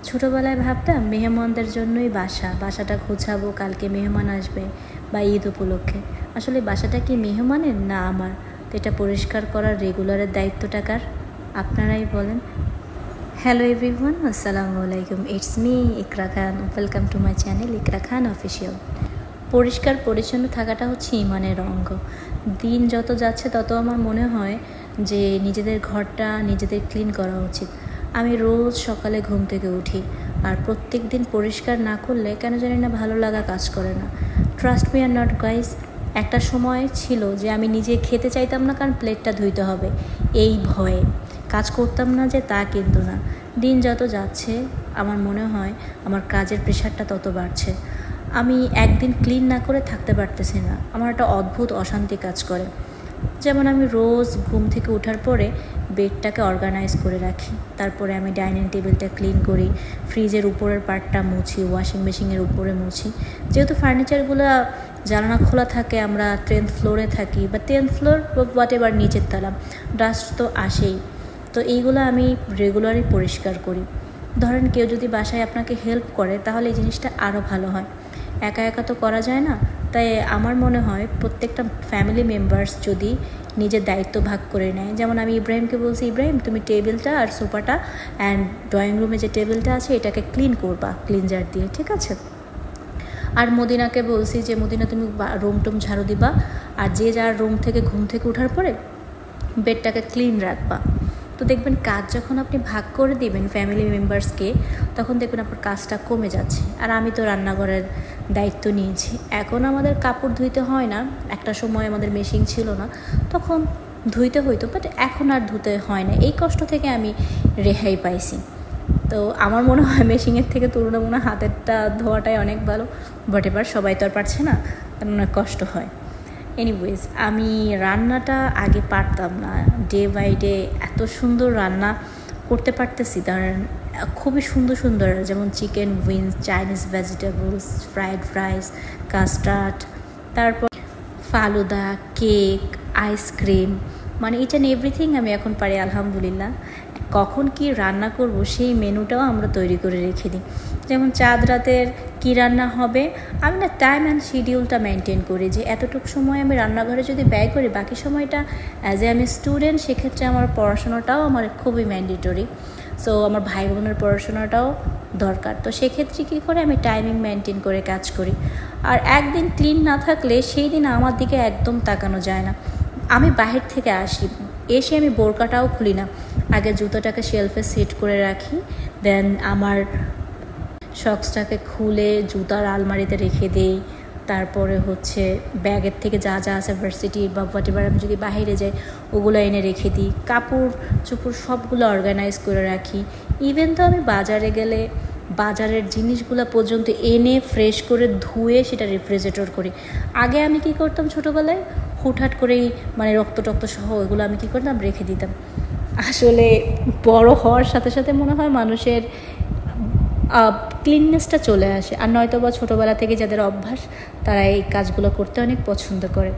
ছোটোবেলায় ভাবতাম মেহমানদের জন্যই বাসাটা গোছাবো, কালকে মেহমান আসবে বা ঈদ উপলক্ষে। আসলে বাসাটা কি মেহমানের না আমার? তো এটা পরিষ্কার করার রেগুলারের দায়িত্বটা কার? আপনারাই বলেন। হ্যালো এভরিওয়ান, আসসালামু আলাইকুম। It's me Iqra Khan. Welcome to my channel Iqra Khan official. পরিষ্কার পরিচ্ছন্ন থাকাটা হচ্ছে ইমানের অঙ্গ। দিন যত যাচ্ছে তত আমার মনে হয় যে নিজেদের ঘরটা নিজেদের ক্লিন করা উচিত। আমি রোজ সকালে ঘুম থেকে উঠি, আর প্রত্যেক দিন পরিষ্কার না করলে কেন জানি না ভালো লাগা কাজ করে না। Trust me or not guys, একটা সময় ছিল যে আমি নিজে খেতে চাইতাম না, কারণ প্লেটটা ধুইতে হবে এই ভয়ে কাজ করতাম না, যে তা কিন্তু না। দিন যত যাচ্ছে আমার মনে হয় আমার কাজের প্রেশারটা তত বাড়ছে। আমি একদিন ক্লিন না করে থাকতে পারতেছি না, আমার একটা অদ্ভুত অশান্তি কাজ করে। যেমন আমি রোজ ঘুম থেকে ওঠার পরে বেডটাকে অর্গানাইজ করে রাখি, তারপরে আমি ডাইনিং টেবিলটা ক্লিন করি, ফ্রিজের উপরের পার্টটা মুছি, ওয়াশিং মেশিনের উপরে মুছি। যেহেতু ফার্নিচারগুলো জানালা খোলা থাকে, আমরা 10th ফ্লোরে থাকি বা 10th ফ্লোর বা হোয়াট এভার, নিচের তলা, ডাস্ট তো আসেই। তো এইগুলো আমি রেগুলারই পরিষ্কার করি। ধরেন কেউ যদি বাসায় আপনাকে হেল্প করে তাহলে এই জিনিসটা আরও ভালো হয়। একা একা তো করা যায় না, তাই আমার মনে হয় প্রত্যেকটা ফ্যামিলি মেম্বার্স যদি নিজের দায়িত্ব ভাগ করে নেয়। যেমন আমি ইব্রাহিমকে বলছি, ইব্রাহিম তুমি টেবিলটা আর সোফাটা অ্যান্ড ড্রয়িং রুমে যে টেবিলটা আছে এটাকে ক্লিন করবা ক্লিনজার দিয়ে, ঠিক আছে? আর মদিনাকে বলছি যে মদিনা তুমি রুম টুম ঝাড়ু দিবা, আর যে যার রুম থেকে ঘুম থেকে ওঠার পরে বেডটাকে ক্লিন রাখবা। তো দেখবেন কাজ যখন আপনি ভাগ করে দিবেন ফ্যামিলি মেম্বার্সকে, তখন দেখবেন আপনার কাজটা কমে যাচ্ছে। আর আমি তো রান্নাঘরের দায়িত্ব নিয়েছি, এখন আমাদের কাপড় ধুইতে হয় না। একটা সময় আমাদের মেশিন ছিল না, তখন ধুইতে হইতো, বাট এখন আর ধুতে হয় না। এই কষ্ট থেকে আমি রেহাই পাইছি। তো আমার মনে হয় মেশিনের থেকে তুলনামূলক হাতেরটা ধোয়াটাই অনেক ভালো। বাট এবার সবাই তো আর পারছে না, কারণ অনেক কষ্ট হয়। এনিওয়েজ, আমি রান্নাটা আগে পারতাম না। ডে বাই ডে এত সুন্দর রান্না করতে পারতেছি, ধরেন খুবই সুন্দর সুন্দর, যেমন chicken wings, Chinese vegetables, fried rice, custard, তারপর ফালুদা, কেক, আইসক্রিম, মানে ইচ অ্যান্ড এভরিথিং আমি এখন পারি আলহামদুলিল্লাহ। কখন কি রান্না করব সেই মেনুটাও আমরা তৈরি করে রেখে দিই। যেমন চাঁদ রাতের কী রান্না হবে, আমি না টাইম অ্যান্ড শিডিউলটা মেনটেন করি, যে এতটুকু সময় আমি রান্নাঘরে যদি ব্যয় করি, বাকি সময়টা অ্যাজ এ আমি স্টুডেন্ট, সেক্ষেত্রে আমার পড়াশোনাটাও আমার খুবই ম্যান্ডেটরি। সো আমার ভাই বোনের পড়াশোনাটাও দরকার। তো সেক্ষেত্রে কী করে আমি টাইমিং মেনটেন করে কাজ করি। আর একদিন ক্লিন না থাকলে সেই দিন আমার দিকে একদম তাকানো যায় না। আমি বাহির থেকে আসি, এসে আমি বোরকাটাও খুলি না, আগে জুতোটাকে শেলফে সেট করে রাখি, দেন আমার শক্সটাকে খুলে জুতার আলমারিতে রেখে দিই। তারপরে হচ্ছে ব্যাগের থেকে যা যা আছে ভার্সিটি বা হোয়াট এভার, আমি যদি বাইরে যাই ওগুলো এনে রেখে দিই। কাপড় চোপড় সবগুলো অর্গানাইজ করে রাখি। ইভেন তো আমি বাজারে গেলে বাজারের জিনিসগুলো পর্যন্ত এনে ফ্রেশ করে ধুয়ে সেটা রেফ্রিজারেটর করি। আগে আমি কি করতাম ছোটোবেলায়, হুটহাট করেই মানে রক্ত সহ ওইগুলো আমি কী করতাম, রেখে দিতাম। আসলে বড় হওয়ার সাথে সাথে মনে হয় মানুষের ক্লিননেসটা চলে আসে, আর নয়তো বা ছোটোবেলা থেকে যাদের অভ্যাস তারা এই কাজগুলো করতে অনেক পছন্দ করে।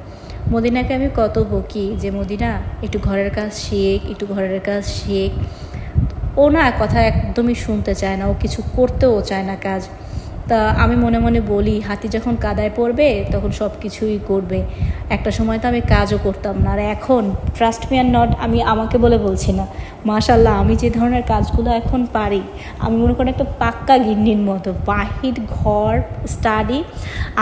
মদিনাকে আমি কত বকি যে মদিনা একটু ঘরের কাজ শেখ, একটু ঘরের কাজ শেখ। ও না কথা একদমই শুনতে চায় না, ও কিছু করতেও চায় না কাজ। তা আমি মনে মনে বলি, হাতি যখন কাদায় পড়বে তখন সব কিছুই করবে। একটা সময় তো আমি কাজও করতাম না, আর এখন ট্রাস্ট মি আর নট, আমি আমাকে বলে বলছি না, মাশাল্লাহ আমি যে ধরনের কাজগুলো এখন পারি, আমি মনে করি একটা পাক্কা গিন্নির মতো। বাহির, ঘর, স্টাডি।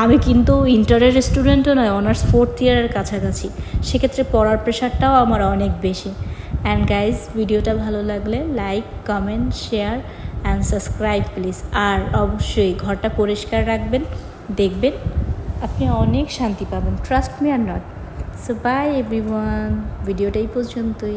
আমি কিন্তু ইন্টারের স্টুডেন্টও নয়, অনার্স 4th ইয়ারের কাছাকাছি, সেক্ষেত্রে পড়ার প্রেশারটাও আমার অনেক বেশি। অ্যান্ড গাইজ, ভিডিওটা ভালো লাগলে like, comment, share and subscribe please. আর অবশ্যই ঘরটা পরিষ্কার রাখবেন, দেখবেন আপনি অনেক শান্তি পাবেন। Trust me or not. So bye everyone, ভিডিওটা এই পর্যন্তই।